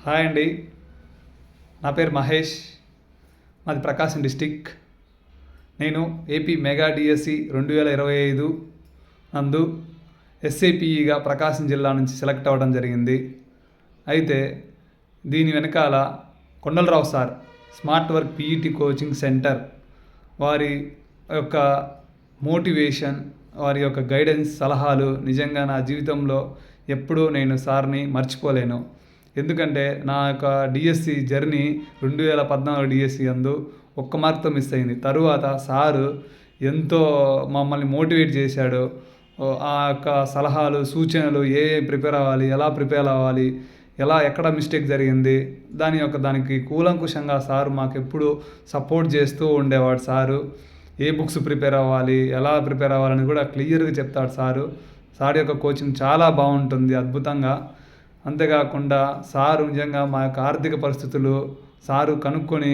Hi అండి. నా పేరు మహేష్. మాది ప్రకాశం డిస్టిక్. నేను ఏపీ మెగా డిఎస్సి 2025 నందు ఎస్ఏపిఈగా ప్రకాశం జిల్లా నుంచి సెలెక్ట్ అవ్వడం జరిగింది. అయితే దీని వెనకాల Kondalarao sir smart work PET coaching centre వారి యొక్క మోటివేషన్, వారి యొక్క గైడెన్స్, సలహాలు నిజంగా నా జీవితంలో ఎప్పుడూ నేను సార్ని మర్చిపోలేను. ఎందుకంటే నా యొక్క డిఎస్సి జర్నీ 2014 డిఎస్సి అందు ఒక్క మార్క్తో మిస్ అయింది. తరువాత సారు ఎంతో మమ్మల్ని మోటివేట్ చేశాడు. ఆ యొక్క సలహాలు, సూచనలు ప్రిపేర్ అవ్వాలి, ఎలా ప్రిపేర్ అవ్వాలి, ఎక్కడ మిస్టేక్ జరిగింది, దానికి కూలంకుషంగా సారు మాకెప్పుడు సపోర్ట్ చేస్తూ ఉండేవాడు. సారు ఏ బుక్స్ ప్రిపేర్ అవ్వాలి, ఎలా ప్రిపేర్ అవ్వాలని కూడా క్లియర్గా చెప్తాడు సారు. సార్ యొక్క కోచింగ్ చాలా బాగుంటుంది, అద్భుతంగా. అంతేకాకుండా సారు నిజంగా మా యొక్క ఆర్థిక పరిస్థితులు సారు కనుక్కొని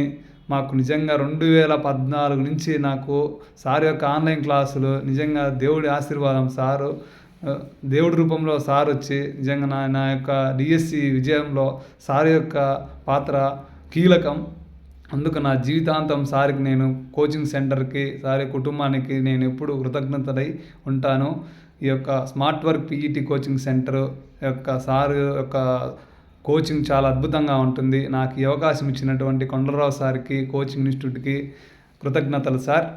మాకు నిజంగా 2014 నుంచి నాకు సార్ యొక్క ఆన్లైన్ క్లాసులు నిజంగా దేవుడి ఆశీర్వాదం. సారు దేవుడి రూపంలో సార్ వచ్చి నిజంగా నా యొక్క డిఎస్సి విజయంలో సార్ యొక్క పాత్ర కీలకం. అందుకు నా జీవితాంతం సార్కి నేను కోచింగ్ సెంటర్కి, సార్ కుటుంబానికి నేను ఎప్పుడు కృతజ్ఞతలై ఉంటాను. ఈ యొక్క smart work PET coaching centre యొక్క సార్ యొక్క కోచింగ్ చాలా అద్భుతంగా ఉంటుంది. నాకు ఈ అవకాశం ఇచ్చినటువంటి కొండలరావు సార్కి, కోచింగ్ ఇన్స్టిట్యూట్కి కృతజ్ఞతలు సార్.